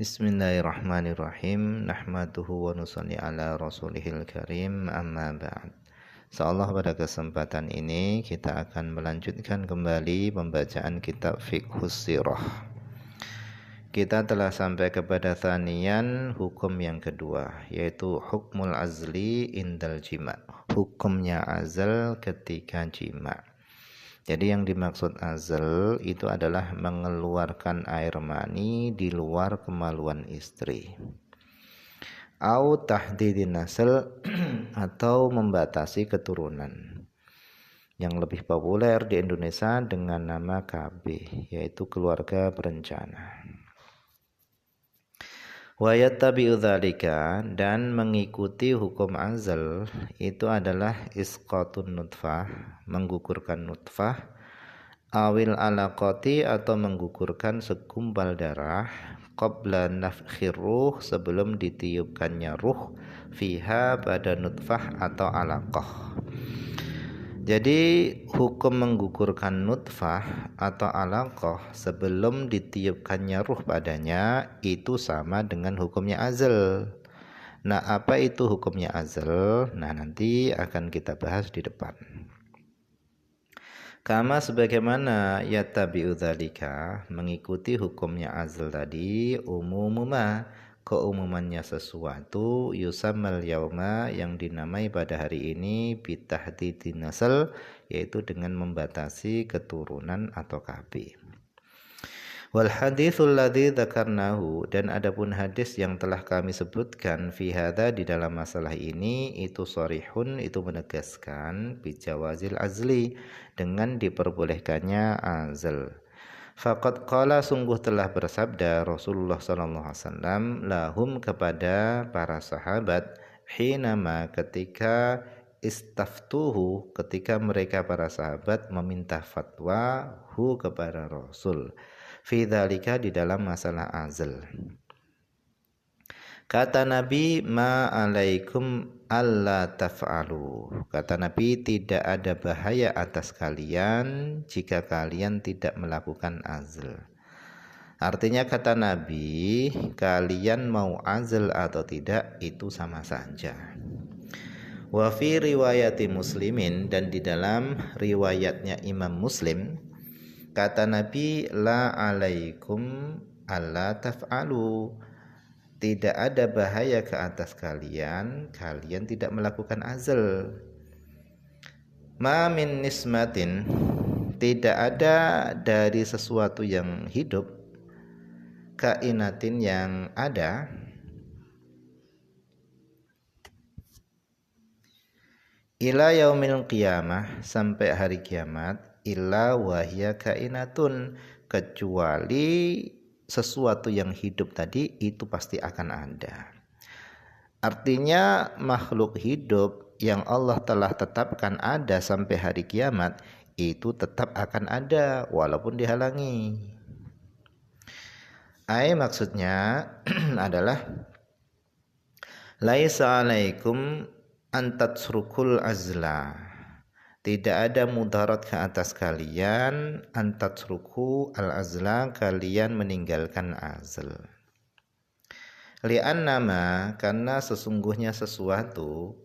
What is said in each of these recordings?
Bismillahirrahmanirrahim. Nahmaduhu wa nusalli ala rasulihil karim. Amma ba'd. Insyaallah pada kesempatan ini kita akan melanjutkan kembali pembacaan kitab Fiqhus Sirah. Kita telah sampai kepada tsaniyan, hukum yang kedua, yaitu hukmul azli indal jima'. Hukumnya azal ketika jima'. Jadi yang dimaksud azal itu adalah mengeluarkan air mani di luar kemaluan istri. Au tahdidin nasl atau membatasi keturunan. Yang lebih populer di Indonesia dengan nama KB, yaitu keluarga berencana. Wa yattabi'u dzalika, dan mengikuti hukum azal itu adalah isqatun nutfah, menggugurkan nutfah, awil alaqati atau menggugurkan segumpal darah, qabla nafkhir ruh, sebelum ditiupkannya ruh, fiha pada nutfah atau alaqah. Jadi hukum menggugurkan nutfah atau alaqah sebelum ditiupkannya ruh padanya itu sama dengan hukumnya azal. Nah, apa itu hukumnya azal? Nah, nanti akan kita bahas di depan. Kama sebagaimana yattabi'u dzalika, mengikuti hukumnya azal tadi, umumuma, keumumannya sesuatu, yusammal yauma, yang dinamai pada hari ini bitahdidin nasl, yaitu dengan membatasi keturunan atau KB. Wal haditsul ladzi dzakarnahu, dan adapun hadis yang telah kami sebutkan fi hadza, di dalam masalah ini, itu sharihun, itu menegaskan bijawazil azli, dengan diperbolehkannya azal. Faqad qala, sungguh telah bersabda Rasulullah sallallahu alaihi wasallam, lahum, kepada para sahabat, hinama, ketika istaftuhu, ketika mereka para sahabat meminta fatwa hu, kepada Rasul, fi dzalika, di dalam masalah azal. Kata Nabi, ma alaikum alla taf'alu. Kata Nabi, tidak ada bahaya atas kalian jika kalian tidak melakukan azal. Artinya kata Nabi, kalian mau azal atau tidak itu sama saja. Wa fi riwayati Muslimin, dan di dalam riwayatnya Imam Muslim, kata Nabi, la alaikum alla taf'alu, tidak ada bahaya ke atas kalian, kalian tidak melakukan azal. Ma min nismatin, tidak ada dari sesuatu yang hidup, kainatin, yang ada, ila yaumil qiyamah, sampai hari kiamat, illa wahya kainatun, kecuali sesuatu yang hidup tadi itu pasti akan ada. Artinya makhluk hidup yang Allah telah tetapkan ada sampai hari kiamat itu tetap akan ada walaupun dihalangi. Maksudnya adalah laisa alaikum antatsrukul azla, tidak ada mudarat ke atas kalian, antatsruku al-azla, kalian meninggalkan azal. Li'annama, karena sesungguhnya sesuatu,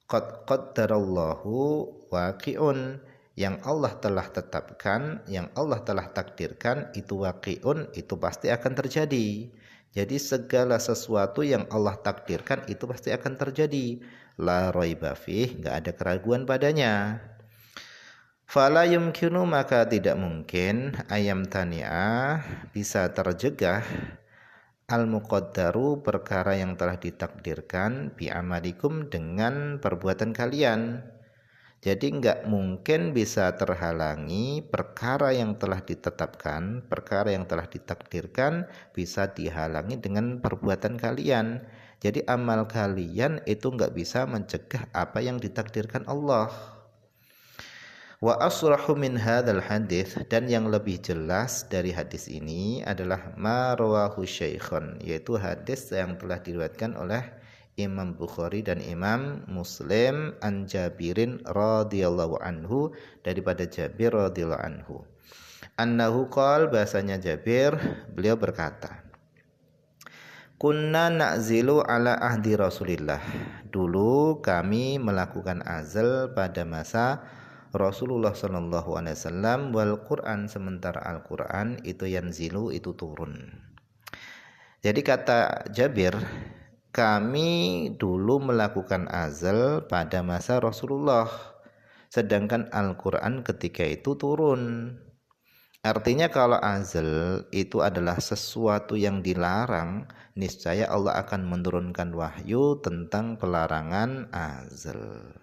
qad qaddarallahu waqi'un, yang Allah telah tetapkan, yang Allah telah takdirkan, itu waqi'un, itu pasti akan terjadi. Jadi segala sesuatu yang Allah takdirkan itu pasti akan terjadi. La raiba fih, enggak ada keraguan padanya. Fala yumkinu, maka tidak mungkin, ayam tani'ah, bisa terjegah, al-muqaddaru, perkara yang telah ditakdirkan, bi'amalikum, dengan perbuatan kalian. Jadi enggak mungkin bisa terhalangi perkara yang telah ditetapkan, perkara yang telah ditakdirkan bisa dihalangi dengan perbuatan kalian. Jadi amal kalian itu enggak bisa mencegah apa yang ditakdirkan Allah. Wa asrahu min hadzal hadis, dan yang lebih jelas dari hadis ini adalah ma rawahu syaikhun, yaitu hadis yang telah diriwayatkan oleh Imam Bukhari dan Imam Muslim an Jabirin radhiyallahu anhu, daripada Jabir radhiyallahu anhu. Annahu qala, bahasanya Jabir, beliau berkata, Kunna na'zilu ala ahdi Rasulillah. Dulu kami melakukan azal pada masa Rasulullah sallallahu alaihi wasallam, wal Quran, sementara Al-Quran itu yanzilu, itu turun. Jadi kata Jabir, kami dulu melakukan azal pada masa Rasulullah, sedangkan Al-Quran ketika itu turun. Artinya kalau azal itu adalah sesuatu yang dilarang, niscaya Allah akan menurunkan wahyu tentang pelarangan azal.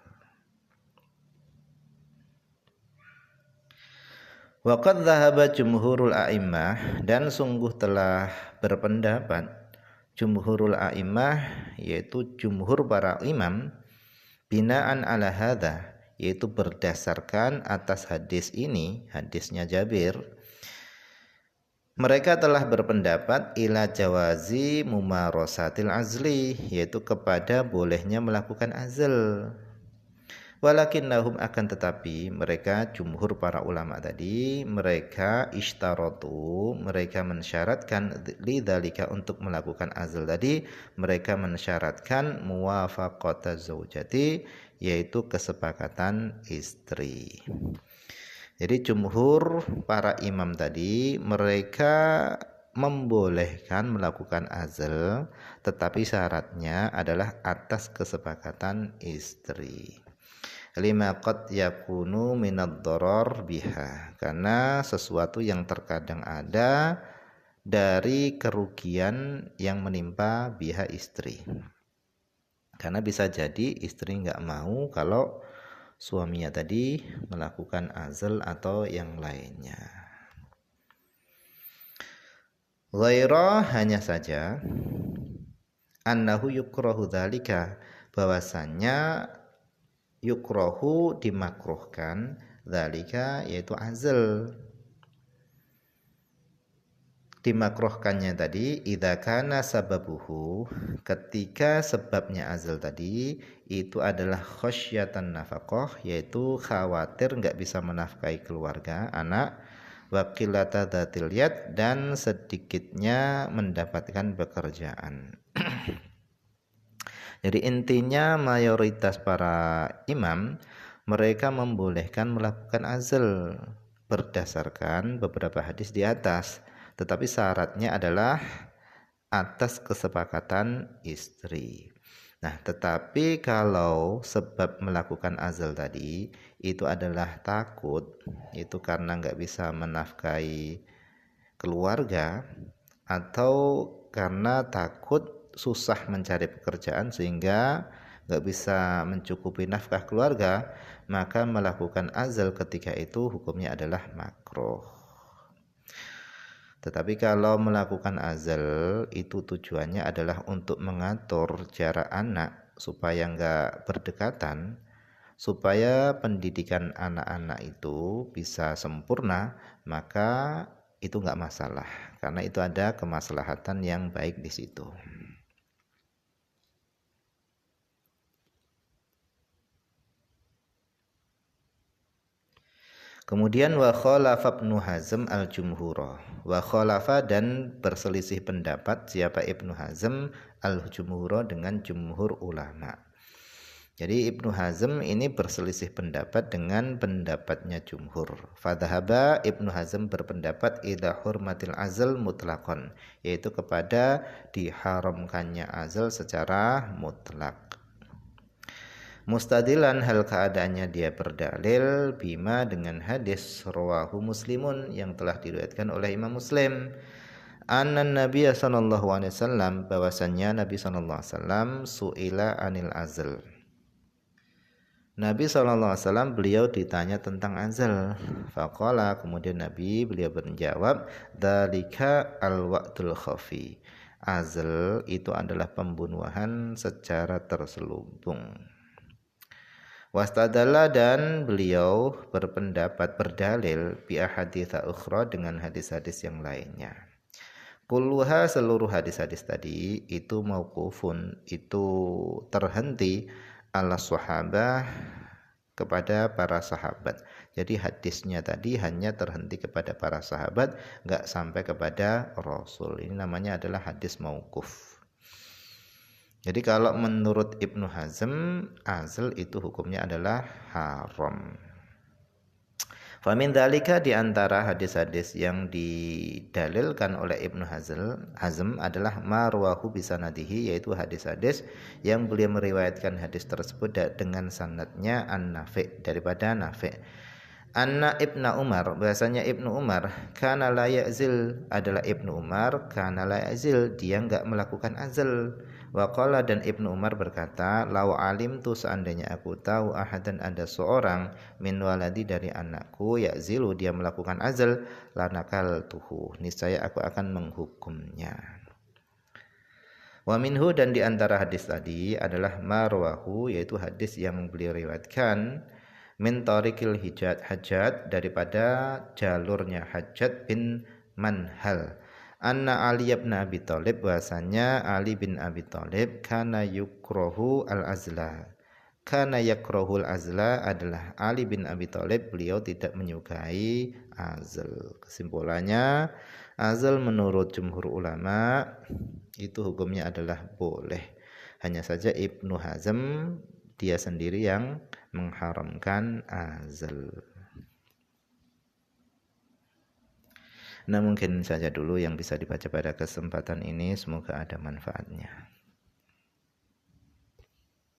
Waqad dhahaba jumhurul a'immah, dan sungguh telah berpendapat jumhurul a'immah, yaitu jumhur para imam, binaan ala hadha, yaitu berdasarkan atas hadis ini, hadisnya Jabir. Mereka telah berpendapat ila jawazi mumarasatil azli, yaitu kepada bolehnya melakukan azal. Walakinnahum, akan tetapi mereka jumhur para ulama tadi, mereka ishtarotu, mereka mensyaratkan lidzalika, untuk melakukan azal tadi mereka mensyaratkan muwafaqata zaujati, yaitu kesepakatan istri. Jadi jumhur para imam tadi mereka membolehkan melakukan azal, tetapi syaratnya adalah atas kesepakatan istri. Lima qad yakunu minad dharar biha, karena sesuatu yang terkadang ada dari kerugian yang menimpa biha, istri. Karena bisa jadi istri nggak mau kalau suaminya tadi melakukan azal atau yang lainnya. Ghaira, hanya saja, annahu yukrahu dzalika, bahwasannya yukrahu, dimakruhkan, dzalika, yaitu azal. Dimakruhkannya tadi idza kana sababuhu, ketika sebabnya azal tadi itu adalah khasyatan nafaqah, yaitu khawatir enggak bisa menafkahi keluarga, anak, wa qillata dzatil yad, dan sedikitnya mendapatkan pekerjaan. Jadi intinya mayoritas para imam mereka membolehkan melakukan azal berdasarkan beberapa hadis di atas, tetapi syaratnya adalah atas kesepakatan istri. Nah, tetapi kalau sebab melakukan azal tadi itu adalah takut, itu karena nggak bisa menafkahi keluarga, atau karena takut susah mencari pekerjaan sehingga nggak bisa mencukupi nafkah keluarga, maka melakukan azal ketika itu hukumnya adalah makruh. Tetapi kalau melakukan azal itu tujuannya adalah untuk mengatur jarak anak supaya nggak berdekatan, supaya pendidikan anak-anak itu bisa sempurna, maka itu nggak masalah, karena itu ada kemaslahatan yang baik di situ. Kemudian wa khalafa Ibnu Hazm al-jumhura. Wa khalafa, dan berselisih pendapat siapa Ibnu Hazm al-jumhura dengan jumhur ulama. Jadi Ibnu Hazm ini berselisih pendapat dengan pendapatnya jumhur. Fadhahaba, Ibnu Hazm berpendapat ila hurmatil azal mutlaqan, yaitu kepada diharamkannya azal secara mutlak. Mustadilan, hal keadaannya dia berdalil bima, dengan hadis rawahu Muslimun, yang telah diriwayatkan oleh Imam Muslim, annan Nabi sallallahu alaihi wasallam, bahwasannya Nabi sallallahu alaihi wasallam suila anil azal. Nabi sallallahu alaihi wasallam beliau ditanya tentang azal. Faqala, kemudian beliau menjawab, dzalika al-waqtul khafi. Azal itu adalah pembunuhan secara terselubung. Wastadalla, dan beliau berpendapat berdalil bi ahaditsa ukhra, dengan hadis-hadis yang lainnya. Kulluha, seluruh hadis-hadis tadi itu mauqufun, itu terhenti ala sahabah, kepada para sahabat. Jadi hadisnya tadi hanya terhenti kepada para sahabat, enggak sampai kepada Rasul. Ini namanya adalah hadis mauquf. Jadi kalau menurut Ibnu Hazm, azl itu hukumnya adalah haram. Famin dalika di antara hadis-hadis yang didalilkan oleh Ibnu Hazm adalah marwahu bisanadihi, yaitu hadis-hadis yang beliau meriwayatkan hadis tersebut dengan sanadnya an-Nafi' daripada Nafi'. Anna Ibnu Umar, bahasanya Ibnu Umar, kana la ya'zil, adalah Ibnu Umar, kana la ya'zil, dia enggak melakukan azl. Waqala, dan Ibnu Umar berkata, lau alim tu, seandainya aku tahu, ahadan, ada seorang, min waladi, dari anakku, ya'zilu, dia melakukan azl, lanakal tuhu, niscaya aku akan menghukumnya. Wa minhu, dan di antara hadis tadi adalah marwahu, yaitu hadis yang beliau riwayatkan min tariqil Hajjat, daripada jalurnya Hajjat bin Manhal, anna Ali bin Abi Thalib, bahasanya Ali bin Abi Thalib, kana yukrohu al-azla, kana yakrahul azla, adalah Ali bin Abi Thalib, beliau tidak menyukai azl. Kesimpulannya, azl menurut jumhur ulama itu hukumnya adalah boleh. Hanya saja Ibnu Hazm dia sendiri yang mengharamkan azl. Nah, mungkin saja dulu yang bisa dibaca pada kesempatan ini, semoga ada manfaatnya.